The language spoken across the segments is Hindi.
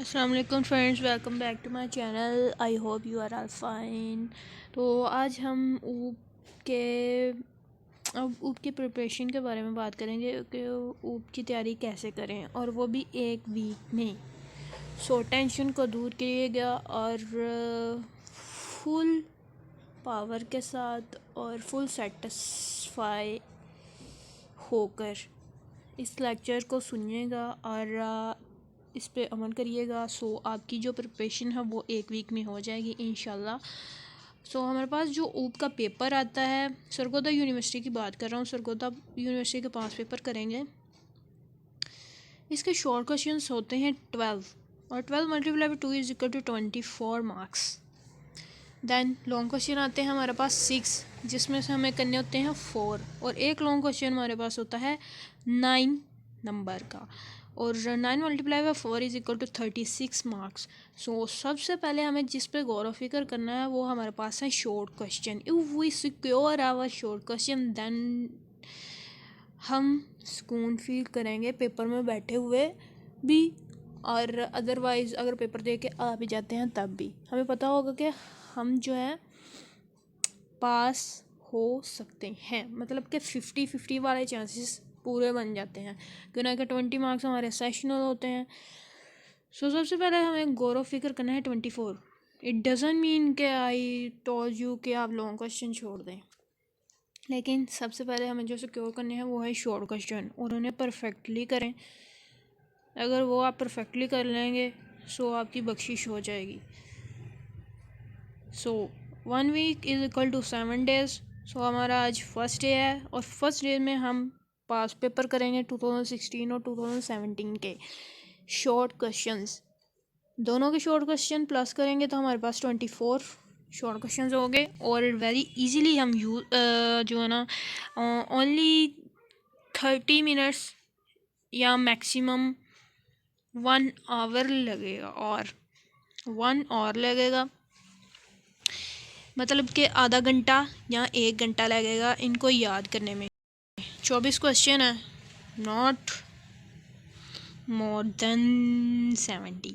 अस्सलाम वालेकुम friends, welcome back to my channel. I hope you are all fine. तो आज हम ऊप के प्रिपरेशन के बारे में बात करेंगे कि ऊप की तैयारी कैसे करें, और वो भी एक वीक में। सो टेंशन को दूर करिएगा और फुल पावर के साथ और फुल सेटिस्फाई होकर इस लेक्चर को सुनिएगा और इस पे अमल करिएगा। सो आपकी जो प्रिपरेशन है वो एक वीक में हो जाएगी इंशाल्लाह। सो हमारे पास जो ऊप का पेपर आता है, सरगोदा यूनिवर्सिटी की बात कर रहा हूँ, सरगोदा यूनिवर्सिटी के पास पेपर करेंगे। इसके शॉर्ट क्वेश्चंस होते हैं 12, और 12 multiply by 2 is equal to 24 marks. Then long question आते हैं हमारे पास 6, जिसमें से हमें करने होते हैं 4, और एक लॉन्ग क्वेश्चन हमारे पास होता है 9 नंबर का, और 9 multiply by 4 is equal to 36 marks. So सबसे पहले हमें जिस पे गौर व फिक्र करना है वो हमारे पास है short question. If we secure our short question then हम सुकून फील करेंगे पेपर में बैठे हुए भी, और अदरवाइज़ अगर पेपर दे के आ भी जाते हैं तब भी हमें पता होगा कि हम जो है पास हो सकते हैं, मतलब कि 50-50 वाले चांसेस पूरे बन जाते हैं, क्यों ना कि 20 मार्क्स हमारे सेशनल होते हैं। सो सबसे पहले हमें गौर व फिक्र करना है 24। इट डज़ंट मीन कि आई टोल्ड यू कि आप लॉन्ग क्वेश्चन छोड़ दें, लेकिन सबसे पहले हमें जो सिक्योर करने हैं वो है शॉर्ट क्वेश्चन, और उन्हें परफेक्टली करें। अगर वो आप परफेक्टली कर लेंगे सो आपकी बख्शिश हो जाएगी। So 1 week is equal to 7 days. So हमारा आज फर्स्ट डे है, और फर्स्ट डे में हम पास पेपर करेंगे 2016 और 2017 के शॉर्ट क्वेश्चंस, दोनों के शॉर्ट क्वेश्चन प्लस करेंगे तो हमारे पास 24 शॉर्ट क्वेश्चन हो गए, और वेरी इजीली हम जो है ना ओनली 30 मिनट्स या मैक्सिमम 1 आवर लगेगा, और 1 आवर लगेगा, मतलब कि आधा घंटा या 1 घंटा लगेगा इनको याद करने में। 24 क्वेश्चन है, not more than 70।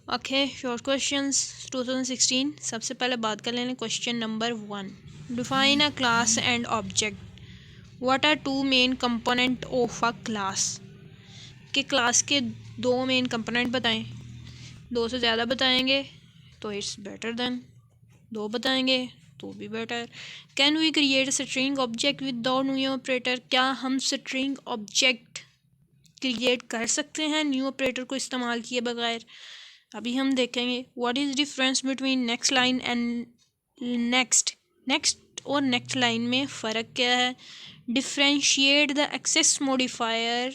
Okay, short questions 2016। सबसे पहले बात कर लेंगे question number 1। Define a class and object. What are 2 main component of a class. कि क्लास के 2 मेन कंपोनेंट बताएं। 2 से ज़्यादा बताएंगे तो इट्स बेटर देन, 2 बताएंगे तो भी better. Can we create string object without new operator. क्या हम स्ट्रिंग ऑब्जेक्ट क्रिएट कर सकते हैं न्यू ऑपरेटर को इस्तेमाल किए बगैर। अभी हम देखेंगे what is difference between next line and next और नेक्स्ट लाइन में फ़र्क क्या है। Differentiate the access modifier.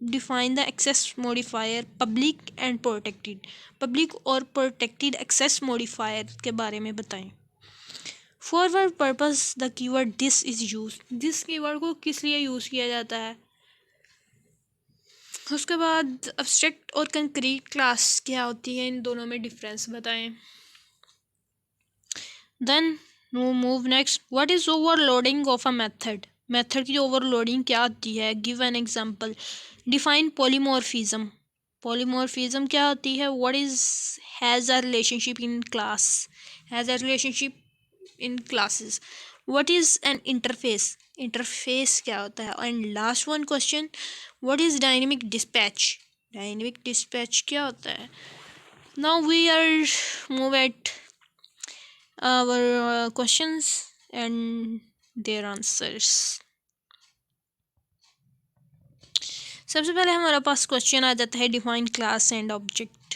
Define the access modifier public and protected. Public और प्रोटेक्टेड एक्सेस मॉडिफायर के बारे में बताएं। For what purpose the keyword this is use. This keyword को किस लिए यूज़ किया जाता है। उसके बाद अब्स्ट्रैक्ट और कंक्रीट क्लास क्या होती है, इन दोनों में डिफरेंस बताएं। Then move next. What is overloading of a method. Method की ओवरलोडिंग क्या होती है, give an example. Define polymorphism. Polymorphism क्या होती है। What is has a relationship in class. Has a relationship in classes. What is an interface. Interface क्या होता है। And last one question, what is dynamic dispatch. Dynamic dispatch क्या होता है। Now we are move at our questions and their answers. सबसे पहले हमारे पास क्वेश्चन आ जाता है define class and object.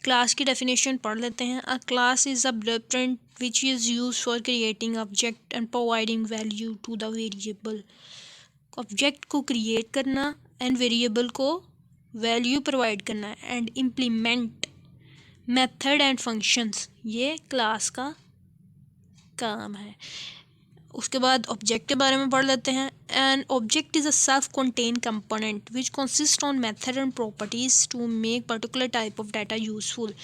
Class की डेफिनेशन पढ़ लेते हैं। A class is a blueprint which is use for creating object and providing value to the variable. Object को क्रिएट करना एंड वेरिएबल को वैल्यू प्रोवाइड करना and implement method and functions, ये क्लास का काम है। उसके बाद ऑब्जेक्ट के बारे में पढ़ लेते हैं। An object is a self contain component which consist on method and properties to make particular type of data useful.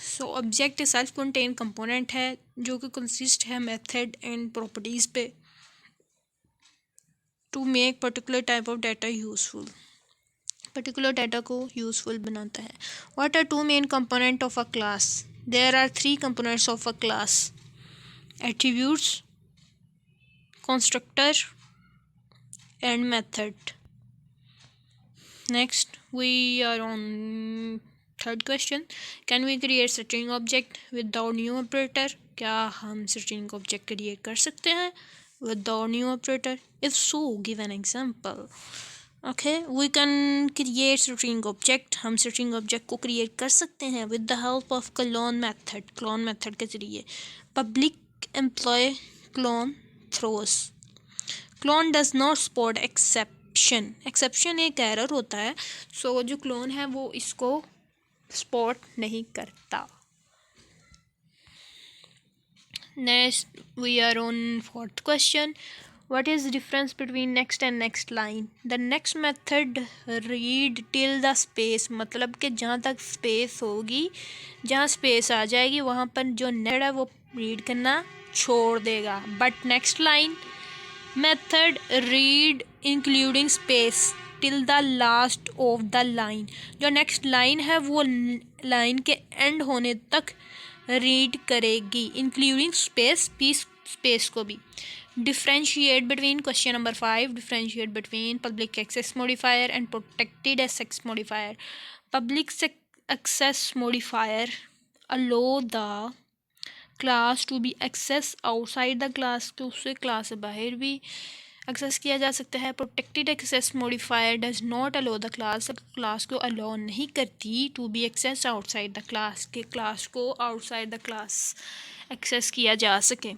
So object self contain component है जो कि कंसिस्ट है मेथड एंड प्रॉपर्टीज़ पे, to make particular type of data useful, particular data को यूजफुल बनाता है। What are two main component of a class? There are three components of a class, attributes, constructor and method. Next we are on third question, can we create string object without new operator? क्या हम स्ट्रिंग ऑब्जेक्ट क्रिएट कर सकते हैं without new operator? If so give an example. Okay, we can create string object, हम स्ट्रिंग ऑब्जेक्ट को क्रिएट कर सकते हैं with the help of clone method, clone method के जरिए। Public employ clone throws, clone does not support exception, exception एक एरर होता है, सो जो क्लोन है वो इसको सपोर्ट नहीं करता। Next we are on fourth question, what is difference between next and next line? the next method read till the space, मतलब कि जहाँ तक स्पेस होगी, जहाँ स्पेस आ जाएगी वहाँ पर जो नेक्स्ट है वो रीड करना छोड़ देगा। But next line method read including space till the last of the line, जो नेक्स्ट लाइन है वो लाइन के एंड होने तक रीड करेगी, इंक्लूडिंग स्पेस को भी। Differentiate between question number 5, differentiate between public access modifier and protected access modifier. Public access modifier allow the class to be accessed outside the class, तो उससे क्लास से बाहर भी एक्सेस किया जा सकता है। Protected access modifier does not allow the class, class को अलो नहीं करती to be access outside the class, के क्लास को आउटसाइड द क्लास एक्सेस किया जा सके।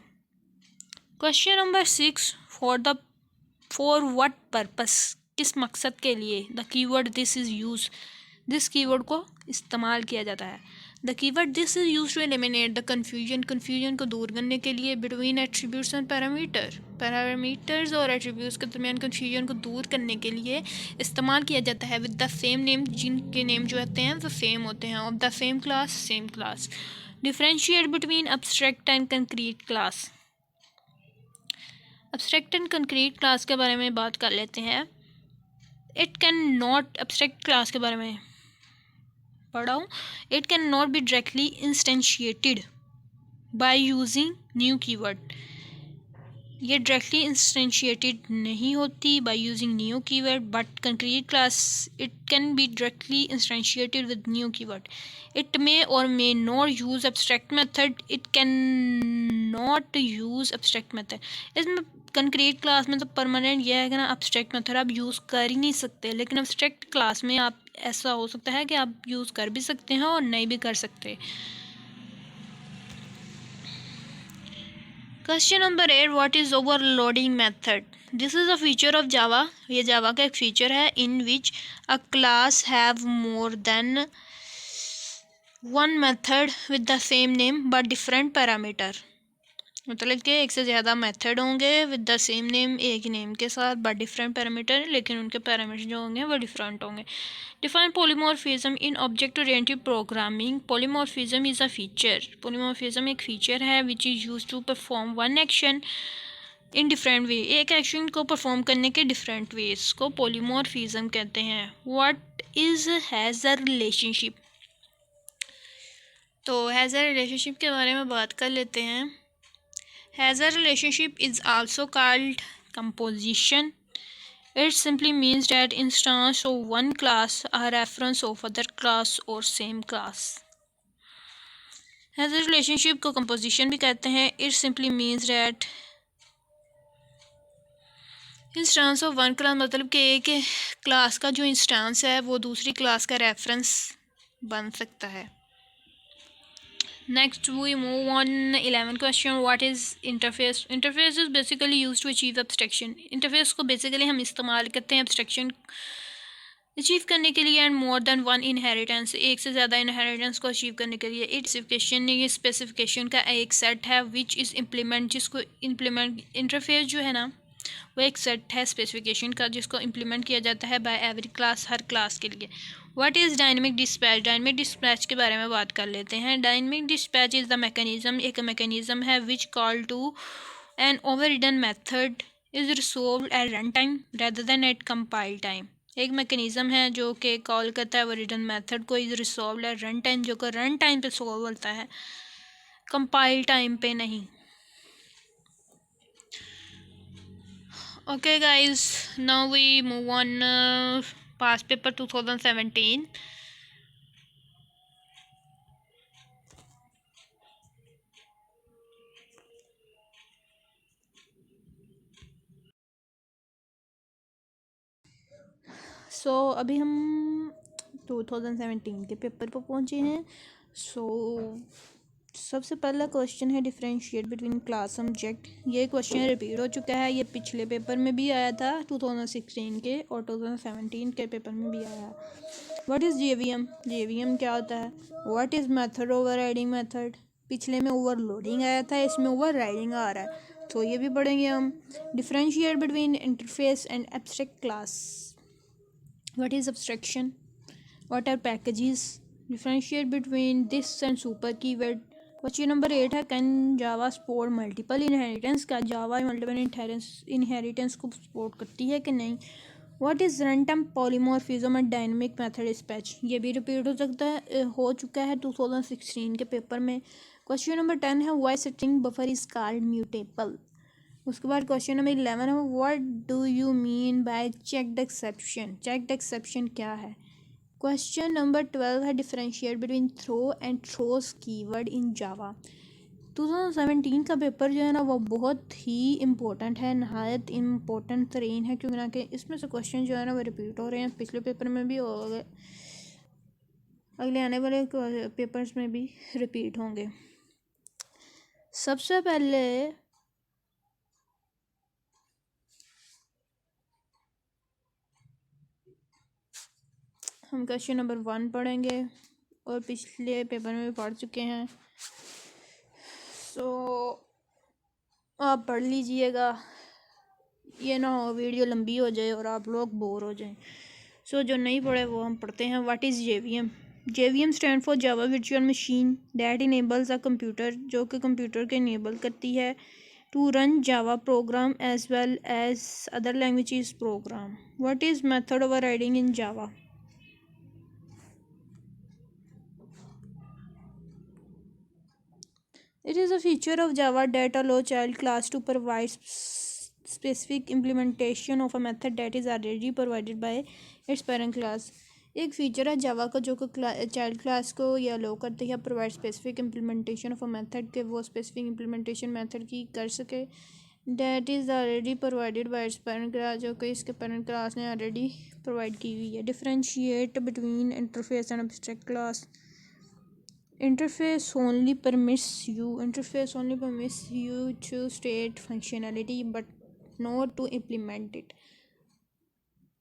Question number 6, for what purpose, किस मकसद के लिए? The keyword this is use, this keyword को इस्तेमाल किया जाता है। The keyword this is use to eliminate the confusion, confusion को दूर करने के लिए। Between attributes and parameter, parameters और एट्रीब्यूट्स के दरमियान कन्फ्यूजन को दूर करने के लिए इस्तेमाल किया जाता है। विद द सेम नेम, जिनके नेम जो होते हैं वो सेम होते हैं। Of the same class, same class. Differentiate between abstract and concrete class, abstract and concrete class के बारे में बात कर लेते हैं। It can not, abstract class के बारे में पढ़ा हूँ। It can not be directly instantiated by using new keyword, ये डायरेक्टली इंस्टेंशिएटेड नहीं होती by using new keyword. But concrete class it can be directly instantiated with new keyword. It may or may not use abstract method, it can not use abstract method. इसमें कंक्रीट क्लास में तो परमानेंट यह है कि ना एब्स्ट्रैक्ट मेथड आप यूज़ कर ही नहीं सकते, लेकिन एब्स्ट्रैक्ट क्लास में आप ऐसा हो सकता है कि आप यूज़ कर भी सकते हैं और नहीं भी कर सकते। Question number 8, what is overloading method? This is a feature of Java, ये जावा का एक फीचर है। In which a class have more than one method with the same name but different parameter, मतलब कि एक से ज़्यादा मेथड होंगे विद द सेम नेम, एक ही नेम के साथ, बट डिफरेंट पैरामीटर, लेकिन उनके पैरामीटर जो होंगे वो डिफरेंट होंगे। Define polymorphism in object oriented programming. Polymorphism is a feature, polymorphism एक फीचर है which is use to perform one action in different way, एक एक्शन को परफॉर्म करने के डिफरेंट वेज को पॉलीमॉर्फिज्म कहते हैं। What is has a relationship? तो हैज़र रिलेशनशिप के बारे में बात कर लेते हैं। Hazard relationship is also called composition. It simply means that instance of one class are reference of other class or same class. Hazard relationship को composition भी कहते हैं। It simply means that instance of one class, मतलब कि एक क्लास का जो इंस्टांस है वो दूसरी क्लास का रेफरेंस बन सकता है। Next we move on 11th question, what is interface? Interface is basically used to achieve abstraction. Interface को basically हम इस्तेमाल करते हैं abstraction अचीव करने के लिए, and more than one inheritance, एक से ज़्यादा इनहेरिटेंस को अचीव करने के लिए। इट स्पेसिफिकेशन, ये स्पेसिफिकेशन का एक सेट है विच इज़ इम्प्लीमेंट, जिसको इम्प्लीमेंट, इंटरफेस जो है ना वो एक सेट है स्पेसिफिकेशन का जिसको इम्प्लीमेंट किया जाता है बाय एवरी क्लास, हर क्लास के लिए। What is dynamic dispatch? Dynamic dispatch के बारे में बात कर लेते हैं। Dynamic dispatch is the mechanism, एक मैकेनिज्म है which call to an overridden method is resolved at run time rather than at compile time. एक मैकेनिज़्म है जो कि कॉल करता है ओरिजिनल मेथड को, is resolved at run time, जो कि रन टाइम पे सॉल्व होता है, कंपाइल टाइम पे नहीं। Okay guys, now we move on past paper 2017. अभी हम 2017 के पेपर पर पहुंचे हैं। सबसे पहला क्वेश्चन है डिफरेंशिएट बिटवीन क्लास ऑब्जेक्ट। ये क्वेश्चन रिपीट हो चुका है, ये पिछले पेपर में भी आया था 2016 के, और 2017 के पेपर में भी आया। What is JVM? जेवीएम क्या होता है? What is method overriding method? पिछले में ओवरलोडिंग आया था, इसमें ओवरराइडिंग आ रहा है, तो ये भी पढ़ेंगे हम। Differentiate between interface and abstract class. What is abstraction? What are packages? Differentiate between this and super keyword. Question number 8 है, can Java support multiple inheritance? क्या Java multiple inheritance को support करती है कि नहीं? What is runtime polymorphism and dynamic method dispatch? ये भी रिपीट हो सकता है, हो चुका है 2016 के पेपर में। क्वेश्चन नंबर 10 है, why string buffer is called mutable? उसके बाद क्वेश्चन नंबर 11 है, what do you mean by checked exception? Checked exception क्या है? क्वेश्चन नंबर 12 है, differentiate between throw and throws keyword in Java. 2017 का पेपर जो है ना वो बहुत ही इम्पोर्टेंट है, नहायत इम्पोर्टेंट तरीन है, क्योंकि ना कि इसमें से क्वेश्चन जो है ना वो रिपीट हो रहे हैं, पिछले पेपर में भी हो गए, अगले आने वाले पेपर्स में भी रिपीट होंगे। सबसे पहले हम क्वेश्चन नंबर 1 पढ़ेंगे, और पिछले पेपर में भी पढ़ चुके हैं, आप पढ़ लीजिएगा, ये ना हो वीडियो लंबी हो जाए और आप लोग बोर हो जाएं। जो नहीं पढ़े वो हम पढ़ते हैं। What is JVM? JVM stand for Java virtual machine that enables a computer, जो कि कंप्यूटर के इनेबल करती है to run Java program as well as other languages program. What is method overriding in Java? It is a feature of Java that allows child class to provide specific implementation of a method that is already provided by its parent class. एक फीचर है जावा का जो कि चाइल्ड क्लास को ये अलो करती है provide specific implementation of a method, के वो स्पेसिफिक इम्प्लीमेंटेशन मेथड की कर सके, that is already provided by it's parent class, जो कि इसके पेरेंट क्लास ने ऑलरेडी प्रोवाइड की हुई है। Differentiate between interface and abstract class. Interface only permits you to state functionality but not to implement it.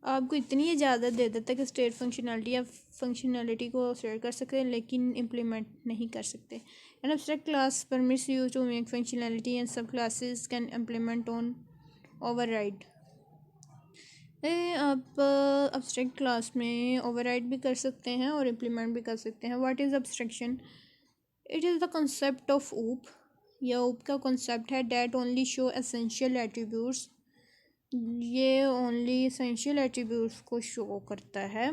आपको इतनी इजाज़त दे देता है कि स्टेट फंक्शनैलिटी या फंक्शनैलिटी को स्टेट कर सकते हैं, लेकिन इम्प्लीमेंट नहीं कर सकते। An abstract class permits you to make functionality and sub classes can implement on override. आप एब्स्ट्रैक्ट क्लास में ओवरराइड भी कर सकते हैं और इम्प्लीमेंट भी कर सकते हैं। What is abstraction? It is the concept of ऊप, यह ऊप का कंसेप्ट है, that only show essential attributes, ये ओनली एसेंशियल एट्रीब्यूट्स को शो करता है,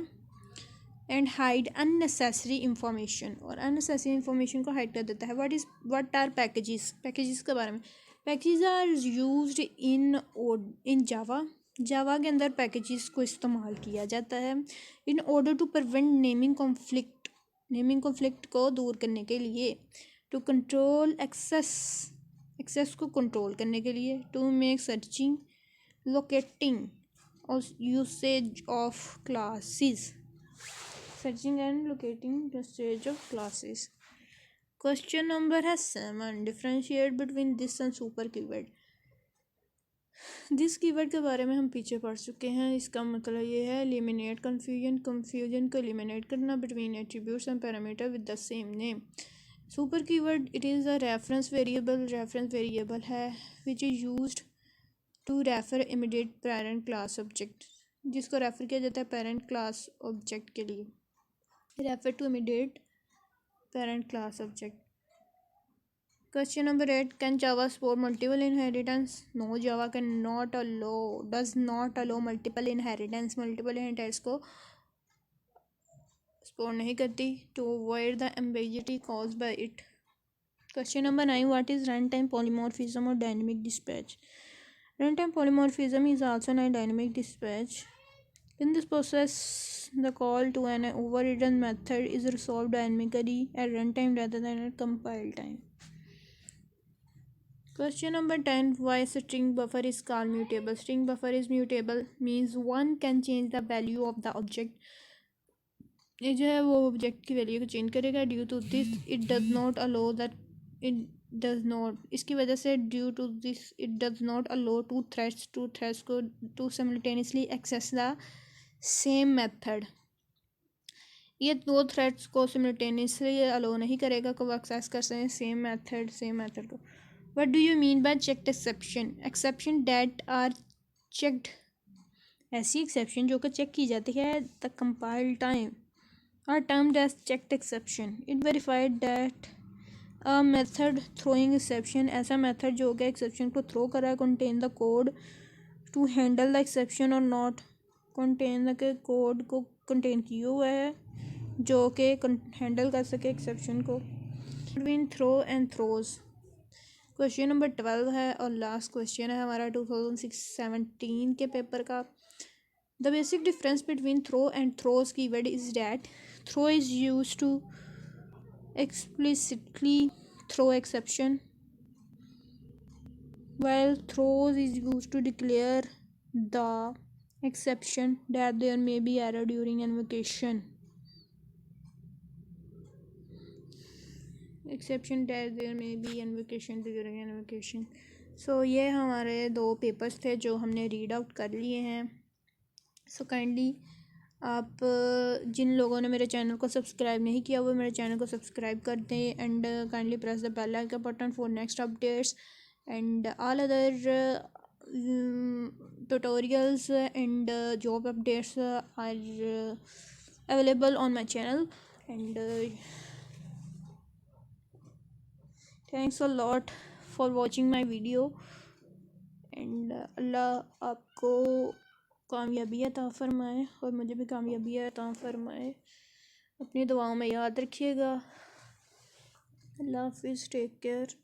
एंड हाइड अननेसेसरी इंफॉर्मेशन, और अननेसेसरी इंफॉर्मेशन को हाइड कर देता है। What are packages? पैकेजेस के बारे में, packages are used in Java, Java के अंदर पैकेजेस को इस्तेमाल किया जाता है in order to prevent naming conflict को दूर करने के लिए, टू कंट्रोल एक्सेस को कंट्रोल करने के लिए, टू मेक सर्चिंग लोकेटिंग और usage of classes, searching and locating usage of classes. Question number है 7, differentiate between this and super keyword. This keyword के बारे में हम पीछे पढ़ चुके हैं, इसका मतलब ये है एलिमिनेट कन्फ्यूजन को एलिमिनेट करना between attributes and parameter with the same name. Super keyword it is a reference variable है which is used to refer immediate parent class object, जिसको रेफर किया जाता है पेरेंट क्लास ऑब्जेक्ट के लिए, refer to immediate parent class object. Question number 8. Can Java support multiple inheritance? No, Java does not allow multiple inheritance. Multiple inheritance को support नहीं करती to avoid the ambiguity caused by it. Question number 9. What is runtime polymorphism or dynamic dispatch? Runtime polymorphism is also known as dynamic dispatch. In this process, the call to an overridden method is resolved dynamically at runtime rather than at compile time. Question number 10. Why string buffer is called mutable? String buffer is mutable means one can change the value of the object. ये जो है वो ऑब्जेक्ट की वैल्यू को चेंज करेगा. Due to this it does not allow that it does not इसकी वजह से due to this it does not allow two threads को to simultaneously access the same method. ये दो थ्रेड्स को सिमल्टेनियसली अलो नहीं करेगा को एक्सेस कर सकें सेम मेथड को. What do you mean by checked exception? Exception that are checked. ऐसी exception जो कि चेक की जाती है the compile time are termed as checked exception. It verified that a method throwing exception ऐसा method जो कि exception को throw कर रहा है contain the code to handle the exception or not. contain the code को contain किया हुआ है जो कि handle कर सके exception को. Between throw and throws. Question number 12 है और लास्ट क्वेश्चन है हमारा 2017 के पेपर का. The basic difference between throw and throws keyword is that throw is use to explicitly throw exception while throws is used to declare the exception that there may be error during invocation. Exception dash there में बी इन्वोकेशन ड्यूरिंग इन्वोकेशन. सो ये हमारे दो पेपर्स थे जो हमने रीड आउट कर लिए हैं. सो काइंडली आप जिन लोगों ने मेरे चैनल को सब्सक्राइब नहीं किया वो मेरे चैनल को सब्सक्राइब कर दें and kindly press the bell icon button for next updates and all other tutorials and job updates are available on my channel and thanks a lot for watching my video and अल्लाह आपको कामयाबी अता फ़रमाए और मुझे भी कामयाबी अता फ़रमाए. अपनी दुआओं में याद रखिएगा. अल्लाह हाफ़िज़. Take care.